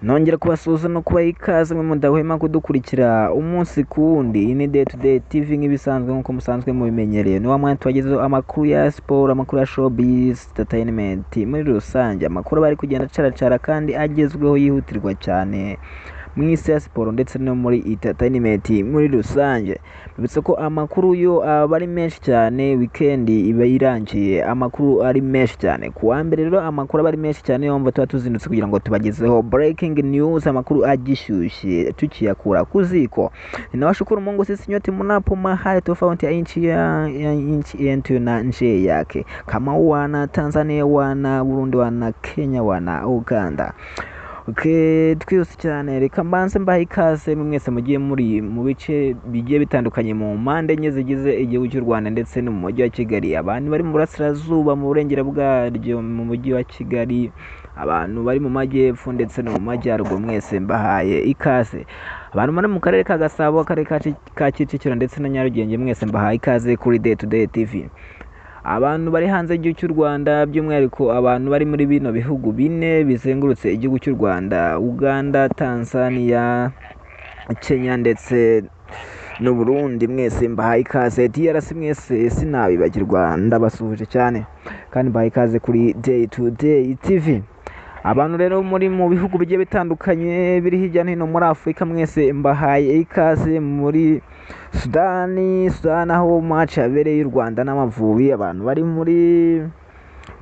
nongera kubasuhuza no kubaha ikaze mwe mudahwema kudukurikira umunsi ku wundi. Iyi ni Day to Day TV nk'ibisanzwe nk'uko musanzwe mubimenyereye. Ni wa mwanya tubagezeho amakuru ya siporo, amakuru ya showbiz, entertainment muri rusange, amakuru bari kugenda acaracara kandi agezweho yihutirwa cyane mu isi ya siporo ndetse no muri entertainment muri rusange. Bibutse ko amakuru yo aba ari menshi cyane, weekend iba irangiye amakuru ari menshi cyane. Ku wa mbere rero amakuru aba ari menshi cyane, yumva tuba tuzindutse kugira ngo tubagezeho breaking news, amakuru agishyushye tukiyakura ku ziko. Ninawashukuru Mungu, sisi nyote mnapo mahali tofauti ya nchi yetu na nje yake, kama wana Tanzania, wana Burundi, wana Kenya, wana Uganda. Twihuse cyane, reka mbanze mbaha ikaze mwese mugiye muri mu bice bigiye bitandukanye mu mpande enye zigize igihugu cy'u Rwanda ndetse no mu mujyi wa Kigali. Abantu bari mu burasirazuba, mu burengero bwaryo mu mujyi wa Kigali, abantu bari mu majyepfo ndetse no mu majyaruguru, mwese mbahaye ikaze. Abantu bari mu karere ka Gasabo, akarere ka Kicukiro ndetse na Nyarugenge, mwese mbahaye ikaze kuri Day to Day TV. Abantu bari hanze y'igihugu cy'u Rwanda, by'umwihariko abantu bari muri bino bihugu bine bizengurutse igihugu cy'u Rwanda: Uganda, Tanzania, Kenya ndetse n'u Burundi, mwese mbahaye ikaze. DRC mwese sinabibagirwa, ndabasuhuje cyane kandi mbahaye ikaze kuri Day to Day TV. Abantu rero muri mu bihugu bigiye bitandukanye biri hirya no hino muri Afurika, mwese mbahaye ikaze. Muri Sudani aho match yabereye y'u Rwanda n'Amavubi, abantu bari muri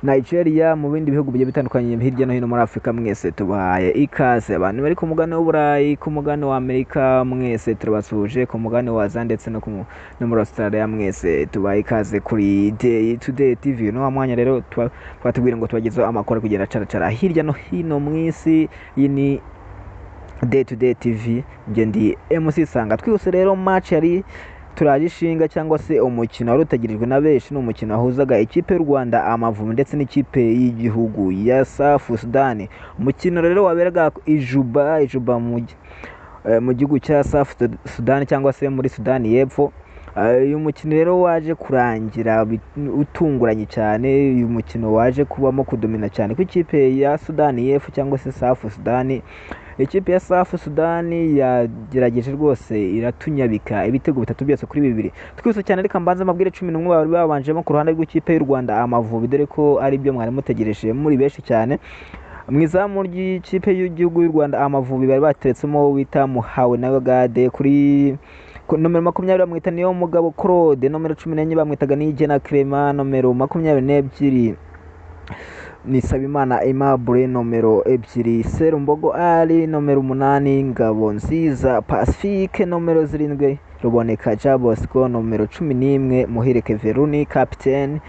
Nigeria, mu bindi bihugu bigiye bitandukanye hirya no hino muri Afurika, mwese tubahaye ikaze. Abantu bari ku mugabane w'Uburayi, ku mugabane wa Amerika, mwese turabasuhuje, ku mugabane wa Aziya ndetse no muri Australia, mwese tubahaye ikaze kuri Day to Day TV. No mwanya rero twatubwira ngo tubagezeho amakuru kugenda acaracara hirya no hino mu isi. Iyi ni Day to Day TV, nge ndi MC Sanga. Twihuse rero, match yari turagishinga cyangwa se umukino wari utagirijwe na benshi, ni umukino wahuzaga ikipe y'u Rwanda Amavubi ndetse n'ikipe y'igihugu ya South Sudan. Umukino rero waberaga Ijuba mu gihugu cya South Sudan cyangwa se muri Sudani y'Epfo. Uyu mukino rero waje kurangira utunguranye cyane. Uyu mukino waje kubamo kudomina cyane ku ikipe ya Sudani y'Epfo cyangwa se South Sudan. Ikipe ya South Sudan yagerageje rwose iratunyabika ibitego 3 byose kuri 2. Twese cyane, reka mbanze amabwire 11 bari babanjemo ku ruhande rw'ikipe y'u Rwanda Amavubi, dore ko ari byo mwari mutegereje muri benshi cyane. Mu izamu ry'ikipe y'igihugu y'u Rwanda Amavubi bari bateretsemo wita Muhawe na Gade, kuri nomero 20 bamwita niyo mugabo Claude, nomero 14 bamwitaga Nigena Clement, nomero 22 ni Sabimana Aimable, nomero 2 Serumbogo Ali, nomero 8 Ngabo Nziza Pacifique, nomero 7 Ruboneka Jabosco, nomero 11 Muhireke Veruni capitaine,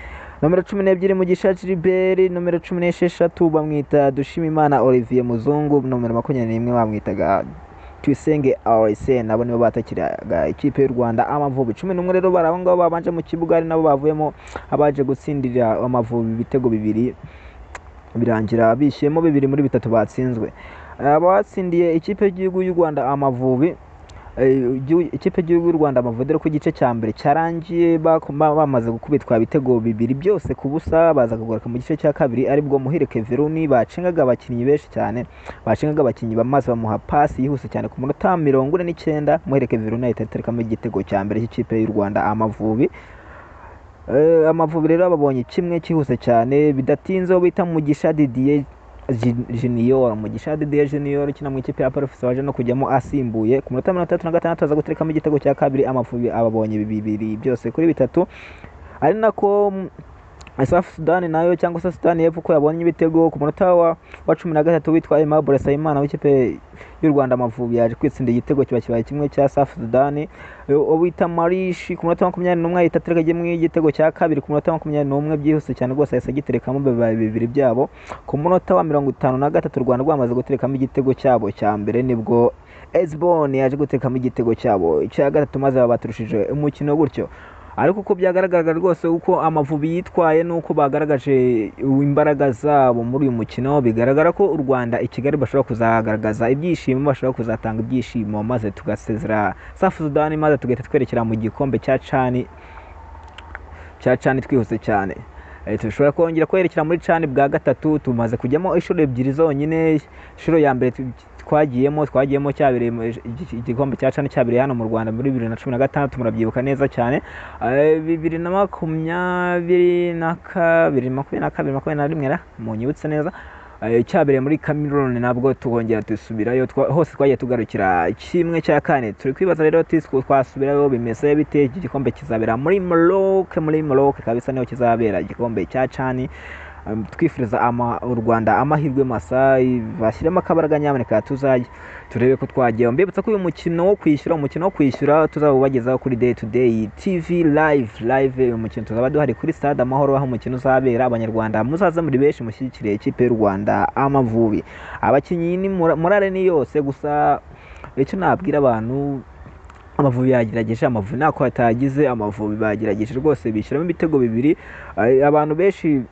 nomero 12 Mugisha Gilbert, nomero 16 bamwita Dushimimana Olivier Muzungu, nomero 21 bamwitaga Tuyisenge Arsene. Nabo nibo batakiraga ikipe y'u Rwanda Amavubi. 11 rero barabo ngabo babanje mu kibuga, ari nabo bavuyemo abaje gutsindira Amavubi ibitego 2, birangira bishyemo 2 muri 3 batsinzwe. Abatsindiye ikipe y'igihugu y'u Rwanda Amavubi, ikipe y'igihugu y'u Rwanda Amavubi, dore ko igice cya mbere cyarangiye bamaze gukubitwa ibitego 2 byose ku busa. Baza kugaruka mu gice cya kabiri, aribwo Muhireke Veruni bacengaga abakinnyi benshi cyane, bacengaga abakinnyi bamaze bamuha pasi yihuse cyane ku munota 49. Muhireke Veruni ahita aterekamo igitego cya mbere cy'ikipe y'u Rwanda Amavubi. Amavubi rero babonye kimwe cyihuse cyane bidatinze, bita Mugisha Didier Junior. Mugisha Didier Junior ukina mu ikipe ya Professor waje no kujyamo asimbuye ku munota 36 aza guterekamo igitego cya kabiri. Amavubi ababonye 2 byose kuri 3, ari nako South Sudan nayo cyangwa se Sudan y'Epfo ko yabonye ibitego ku munota wa 13 witwa Aimable Sayimana w'ikipe y'u Rwanda Amavubi yaje kwitsinda igitego kibaye kimwe cya South Sudan. Wita Marishi ku munota 21 ahita atereka mu igitego cya kabiri ku munota 21 byihuse cyane rwose, yahise agiterekamo 2 byabo. Ku munota wa 53 u Rwanda rwamaze guterekamo igitego cyabo cya mbere, nibwo Esbon yaje guterekamo igitego cyabo cya gatatu, maze babaturushije umukino gutyo. Ariko uko byagaragaraga rwose uko Amavubi yitwaye nuko bagaragaje imbaraga zabo muri uyu mukino, bigaragara ko u Rwanda i Kigali bashobora kuzagaragaza ibyishimo, bashobora kuzatanga ibyishimo, maze tugasezera South Sudan, maze tugahita twerekera mu gikombe cya CHAN twihuse cyane. Tushobora kongera kwerekera muri CHAN bwa gatatu. Tumaze kujyamo inshuro ebyiri zonyine. Inshuro ya mbere twagiyemo cyabereye igikombe cya CHAN cyabereye hano mu Rwanda muri 2016 murabyibuka neza cyane. 2022 munyibutse neza cyabereye muri Cameroon, nabwo tugongera dusubirayo, hose twagiye tugarukira kimwe cya kane. Turi kwibaza rero twasubirayo bimeze bite? Iki gikombe kizabera muri Maroc kabisa, niho kizabera igikombe cya CHAN. Twifuriza u Rwanda amahirwe masa, bashyiremo akabaraga nyamuneka tuzajye turebe ko twagiye. Mbibutsa ko uyu mukino wo kwishyura tuzawubagezaho kuri Day to Day TV live. Uyu mukino tuzaba duhari kuri Stade Amahoro, aho umukino uzabera. Abanyarwanda muzaza muri benshi mushyigikire ikipe y'u Rwanda Amavubi. Abakinnyi ni morale ni yose, gusa icyo nabwira abantu, Amavubi yagerageje, Amavubi ntako hatagize, Amavubi bagerageje rwose bishyiramo ibitego bibiri. Abantu benshi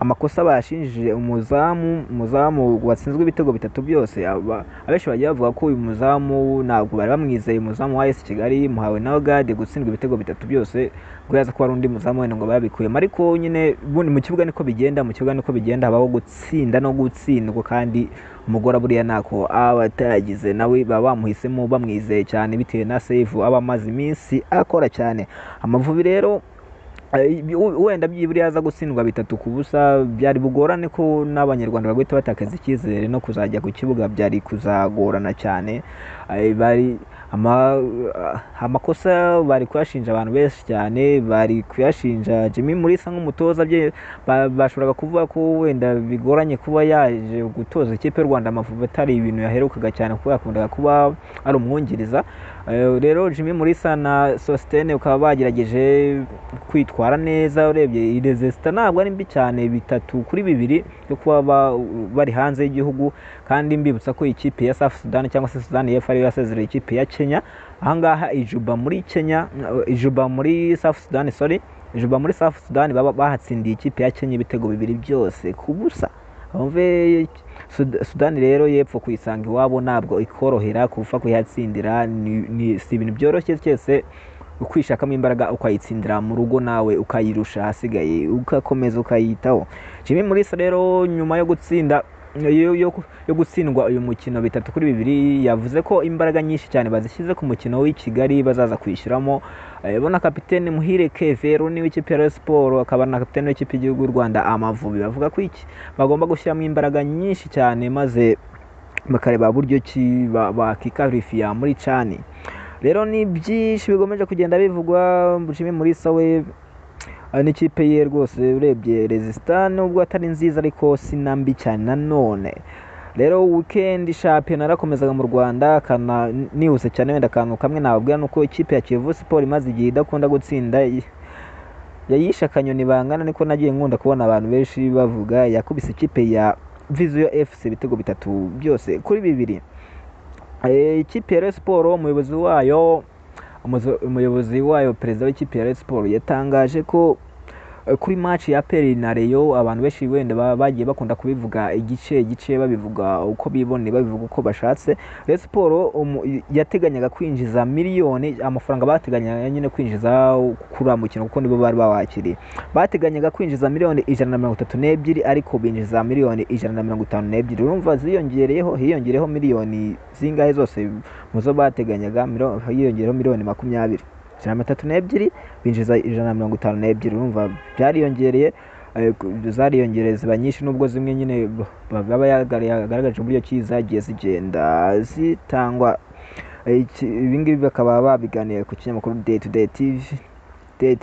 amakosa bashinjije umuzamu watsinzwe ibitego bitatu byose, abenshi bagiye bavuga ko uyu muzamu ntabwo bari bamwizeye, umuzamu wa AS Kigali muhawe na Gade gutsindwa ibitego bitatu byose, ngo yaza ko ari undi muzamu wenda ngo babikuyemo. Ariko nyine mu kibuga niko bigenda, habaho gutsinda no gutsindwa, kandi umugora buriya ntako aba ataragize, nawe baba bamuhisemo bamwizeye cyane bitewe na save aba amaze iminsi akora cyane. Amavubi rero wenda byiburi yaza gutsindwa 3-0 byari bugorane ko n'abanyarwanda bagahita batakaza icyizere no kuzajya ku kibuga, byari kuzagorana cyane. Bari amakosa bari kuyashinja abantu benshi cyane, bari kuyashinja Jimmy Mulisa nk'umutoza, bashoboraga kuvuga ko wenda bigoranye kuba yaje gutoza ikipe y'u Rwanda Amavubi atari ibintu yaherukaga cyane, kuko yakundaga kuba ari umwungiriza. Rero Jimmy Mulisa na Sostene ukaba bagerageje kwitwara neza, urebye resista ntabwo ari mbi cyane, 3-2 yo kuba bari hanze y'igihugu. Kandi mbibutsa ko ikipe ya South Sudan cyangwa se Sudan y'Epfo ariyo yasezereye ikipe ya Kenya. Ahangaha Ijuba muri South Sudan bahatsindiye ikipe ya Kenya ibitego 2 byose ku busa. Sudani rero y'Epfo kuyisanga iwabo ntabwo ikorohera, kufa kuyihatsindira si ibintu byoroshye cyese, ukwishakamo imbaraga ukayitsindira mu rugo nawe ukayirusha, hasigaye ugakomeza ukayitaho. Jimmy Mulisa rero nyuma yo gutsindwa uyu mukino 3-2 yavuze ko imbaraga nyinshi cyane bazishyize ku mukino w'i Kigali bazaza kwishyuramo. Bona kapiteni Muhire Kevero ni w'ikipe ya Sport, akaba na kapiteni w'ikipe y'igihugu y'u Rwanda Amavubi, bavuga ko bagomba gushyiramo imbaraga nyinshi cyane maze bakareba buryo ki bakikarifiya muri CHAN. Rero ni byinshi bigomeje kugenda bivugwa. Jimmy Mulisa we n'ikipe ye rwose urebye resista nubwo atari nziza ariko sinambi cyane nanone. Rero weekend shampiyona yarakomezaga mu Rwanda, kana nihuse cyane wenda kantu kamwe nababwira nuko ikipe ya Kiyovu Sport imaze igihe idakunda gutsinda, yayisha akanyoni bangana, niko nagiye nkunda kubona abantu benshi bavuga. Yakubise ikipe ya Vision FC ibitego 3 byose kuri 2. Ikipe ya Sport umuyobozi wayo perezida w'ikipe ya Sport yatangaje ko kuri match ya APR na Rayon abantu benshi wenda bagiye bakunda kubivuga igice babivuga uko bibone, babivuga uko bashatse. Sport yateganyaga kwinjiza miliyoni, amafaranga bateganyaga nyine kwinjiza kuri mukino kuko nibo bari bawakiriye, bateganyaga kwinjiza miliyoni 132 ariko binjiza miliyoni 152. Urumva hiyongereho miliyoni zingahe zose muzo bateganyaga, hiyongereho miliyoni 20, 132 binjiza 152. Urumva byariyongereye, zariyongereye ziba nyinshi, nubwo zimwe nyine baba yagaragaje uburyo kizagiye zigenda zitangwa. Ibingibi bakaba babiganiye ku kinyamakuru Day to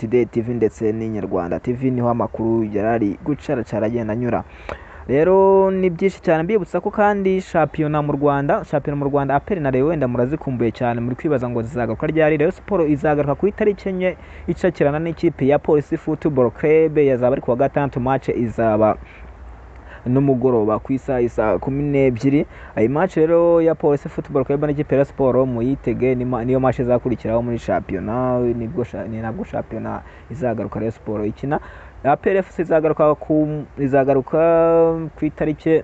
Day TV ndetse n'Inyarwanda TV, niho amakuru yarari gucaracara agenda anyura. Rero ni byinshi cyane. Mbibutsa ko kandi shampiyona mu Rwanda APR na Rayon wenda murazikumbuye cyane, muri kwibaza ngo zizagaruka ryari. Rayon Sport izagaruka ku itariki 4 icakirana n'ikipe ya Police Football Club, yazaba ari kuwa gatandatu. Match izaba n'umugoroba ku isaha 12. Iyi match rero ya Police Football Club n'ikipe ya Sport muyitege, niyo match izakurikiraho muri shampiyona, nabwo shampiyona izagaruka Rayon Sport ikina. APR FC izagaruka ku itariki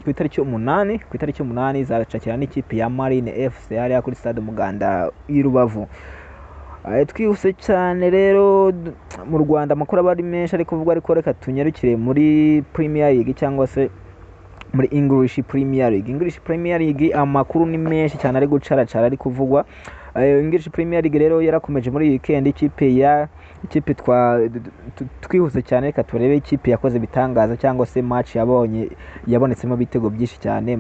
8 izacakira n'ikipe ya Marine FC hariya kuri Stade Umuganda i Rubavu. Twihuse cyane rero mu Rwanda amakuru aba ari menshi ariko vuga, ariko reka tunyarukire muri Premier League cyangwa se muri English Premier League. English Premier League amakuru ni menshi cyane ari gucaracara ari kuvugwa. English Premier League rero yarakomeje muri weekend. Ikipe twihuse cyane, reka turebe ikipe yakoze bitangaza cyangwa se match yabonetsemo bitego byinshi cyane,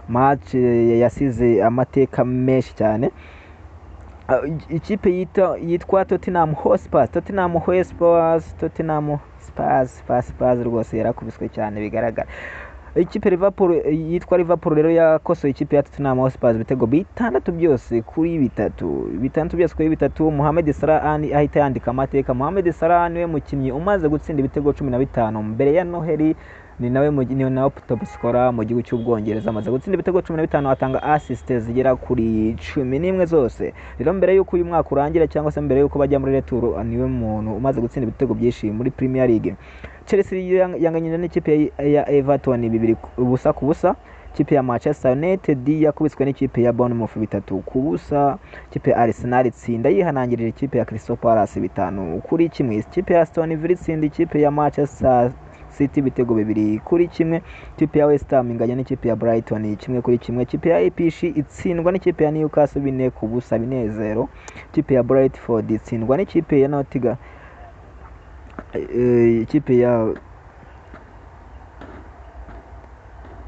match yasize amateka menshi cyane. Ikipe yitwa Tottenham Hotspur rwose yarakubiswe cyane bigaragara. Ikipe yitwa Liverpool rero yakosoye ikipe ya Tottenham Hotspur ibitego bitandatu byose kuri bitatu. Mohamed Salah ahita yandika amateka. Mohamed Salah niwe mukinnyi umaze gutsinda ibitego 15 mbere ya Noheli, ni nawe top scorer mu gihugu cy'Ubwongereza, amaze gutsinda ibitego 15, atanga assist zigera kuri 11 zose. Rero mbere y'uko uyu mwaka urangira cyangwa se mbere y'uko bajya muri retour, niwe muntu umaze gutsinda ibitego byinshi muri Premier League. Chelsea yanganyije n'ikipe ya Everton 2-0. Ikipe ya Manchester United yakubiswe n'ikipe ya Bournemouth 3-0. Ikipe ya Arsenal itsinda yihanangirije ikipe ya Crystal Palace 5-1. Ikipe ya Aston Villa itsinda ikipe ya Manchester City ibitego 2-1. Ikipe ya West Ham inganya n'ikipe ya Brighton 1-1. Ikipe ya Ipswich itsindwa n'ikipe ya Newcastle 4-0. Ikipe ya Brentford itsindwa n'ikipe ya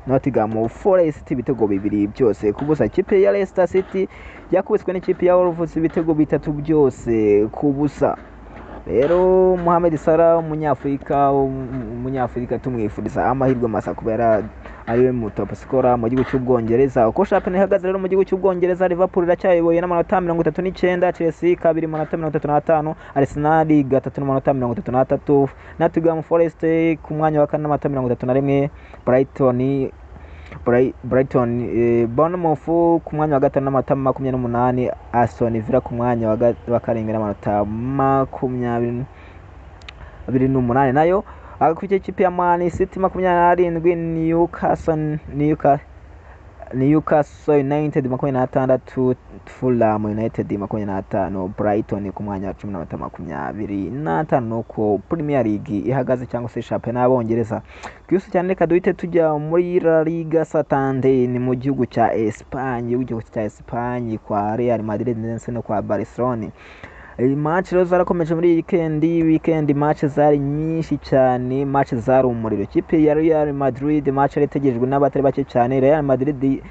Nottingham Forest ibitego 2 byose kubusa. Ikipe ya Leicester City yakubiswe n'ikipe ya Wolves ibitego 3 byose kubusa. Rero Mohamed Salah umunyafurika tumwifuriza amahirwe masa kubera ariwe mu top scorer mu gihugu cy'Ubwongereza. Uko shampiyona ihagaze rero mu gihugu cy'Ubwongereza, Liverpool iracyayoboye n'amanota 39, Chelsea 2 n'amanota 35, Arsenal 3 n'amanota 33, Nottingham Forest ku mwanya wa 4 n'amanota 31, Bournemouth ku mwanya wa 5 n'amanota 28, Aston Villa ku mwanya wa 7 n'amanota 28 nayo. Agakurikira ikipe ya Man City 27, Newcastle United 26, Fulham United 25, Brighton ku mwanya wa 25. Nuko Premier League ihagaze cyangwa se shampiyona y'Abongereza. Twese cyane reka duhite tujya muri La Liga Santander, ni mu gihugu cya Espagne, kwa Real Madrid ndetse no kwa Barcelona. Match rero zarakomeje muri weekend match zari nyinshi cyane, match zari umuriro. Ikipe ya Real Madrid match yategerejwe n'abatari bake cyane. Real Madrid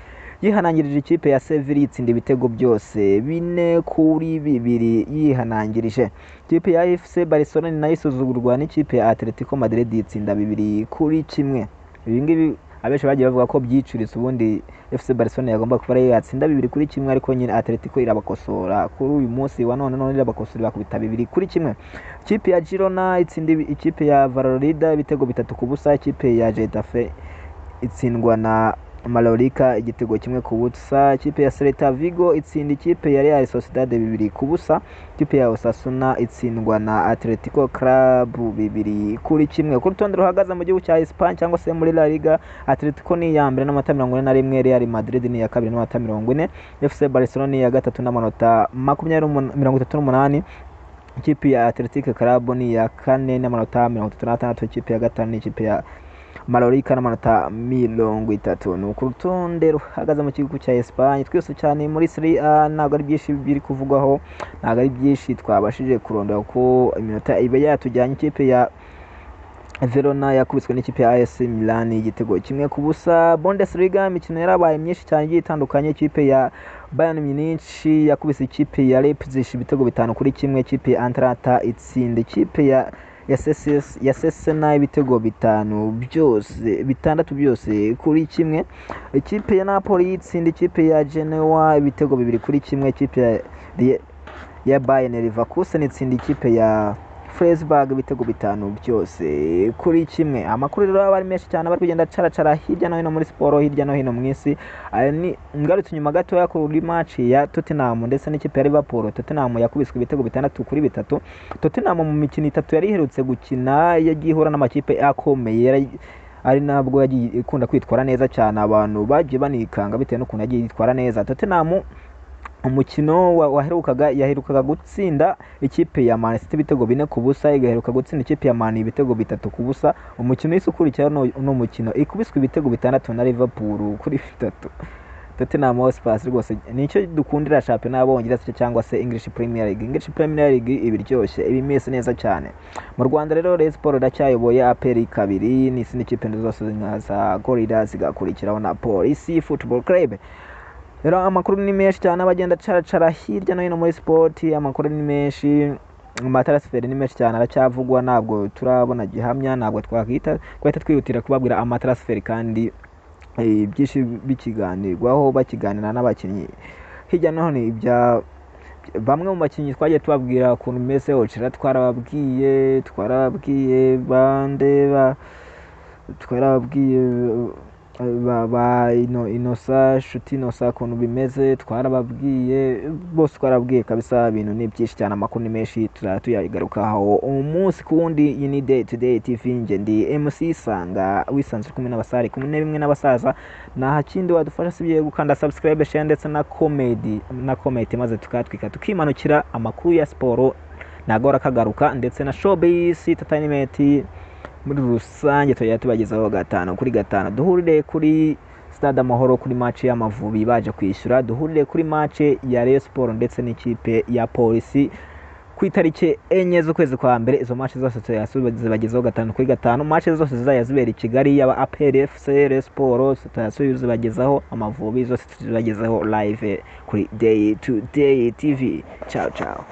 yihanangirije ikipe ya Sevilla itsinda ibitego byose 4-2 yihanangirije. Ikipe ya FC Barcelona nayo isuzugurwa n'ikipe ya Atletico Madrid itsinda 2-1. Ibingibi abenshi bagiye bavuga ko byicuritse, ubundi FC Barcelona yagomba kuba yatsinda 2-1, ariko nyine Atletico irabakosora kuri uyu munsi wa none irabakosora bakubita 2-1. Ikipe ya Girona itsinda ikipe ya Valladolid ibitego 3-0. Ikipe ya Getafe itsindwa na Mallorca igitego 1-0. Ikipe ya Celta Vigo itsinda ikipe ya Real Sociedad 2-0. Ikipe ya Osasuna itsindwa na Atletico Club 2-1. Ku rutonde ruhagaze mu gihugu cya Espagne cyangwa se muri La Liga, Atletico ni ya mbere n'amanota 41, Real Madrid ni ya kabiri n'amanota 40, FC Barcelona ni ya gatatu n'amanota 38. Ikipe ya Atletico Club ni ya kane n'amanota 36. Ikipe ya gatanu ni ikipe ya Mallorca n'amanota 30. Ni ku rutonde ruhagaze mu gihugu cya Espagne. Twese cyane muri Serie A ntabwo ari byinshi biri kuvugwaho, ntabwo ari byinshi twabashije kurondora ko iminota iba yatujyanye. Ikipe ya Verona yakubiswe n'ikipe ya AS Milan igitego 1-0. Bundesliga imikino yarabaye myinshi cyane igiye itandukanye. Ikipe ya Bayern Munich yakubise ikipe ya Leipzig ibitego 5-1. Ikipe ya Atalanta itsinda ikipe ya Cesena ibitego 6 byose kuri 1. Ikipe ya Napoli itsinda ikipe ya Genoa ibitego 2-1. Ikipe ya Bayern Leverkusen itsinda ikipe ya Freiburg ibitego 5 byose kuri 1. Amakuru rero aba ari menshi cyane bari kugenda caracara hirya no hino muri siporo, hirya no hino mu isi. Ni ngarutse nyuma gato ya kuri match ya Tottenham ndetse n'ikipe ya Liverpool. Tottenham yakubiswe ibitego 6-3. Tottenham mu mikino 3 yari iherutse gukina yagiye ihura n'amakipe akomeye, ari nabwo yagiye ikunda kwitwara neza cyane, abantu bagiye banikanga bitewe n'ukuntu yagiye yitwara neza. Tottenham umukino yaherukaga gutsinda ikipe ya Man City ibitego 4-0, igaheruka gutsinda ikipe ya Man ibitego 3-0. umukino w'isi ukurikiraho no mukino ikubiswe ibitego 6 na Liverpool kuri 3. Tottenham Hotspur rwose nicyo dukundira champion y'Abongereza cyangwa se English Premier League. English Premier League ibiryoshye ibimeze neza cyane. Mu Rwanda rero Rayon Sport iracyayoboye APR kabiri, n'izindi kipe zose za Gorilla zigakurikiraho na Police Football Club. Rero amakuru ni menshi cyane abagenda cara hirya no hino muri sport, amakuru ni menshi, amatransfer ni menshi cyane aracyavugwa, ntabwo turabona gihamya, ntabwo twahita twihutira kubabwira amatransfer kandi byinshi bikiganirwaho bakiganira n'abakinnyi hirya no hino. Ibya bamwe mu bakinnyi twagiye tubabwira ukuntu bimeze, Ochira twarababwiye Inosa Shuti Inosa ukuntu bimeze, twarababwiye bose, twarababwiye kabisa. Ibintu ni byinshi cyane, amakuru ni menshi, tuyagarukaho umunsi ku wundi. Iyi ni Day to Day TV, nge ndi MC Sanga, wisanzwe kumwe n'abasare kumwe bimwe n'abasaza. Nta kindi wadufasha sibye gukanda subscribe, share ndetse na comment maze tukatwika tukimanukira amakuru ya siporo nagora kagaruka, ndetse na showbiz entertainment muri rusange tujya tubagezaho 5 kuri 5. Duhurire kuri Stade Amahoro kuri match y'Amavubi baje kwishyura, duhurire kuri match ya Rayon Sport ndetse n'ikipe ya Police ku itariki 4 z'ukwezi kwa mbere. Izo match zose zibagezaho 5 kuri 5. Match zose zizaya zibera i Kigali, yaba APR FC, Rayon Sport zibagezaho, Amavubi zose zibagezaho live kuri Day to Day TV. Ciao ciao.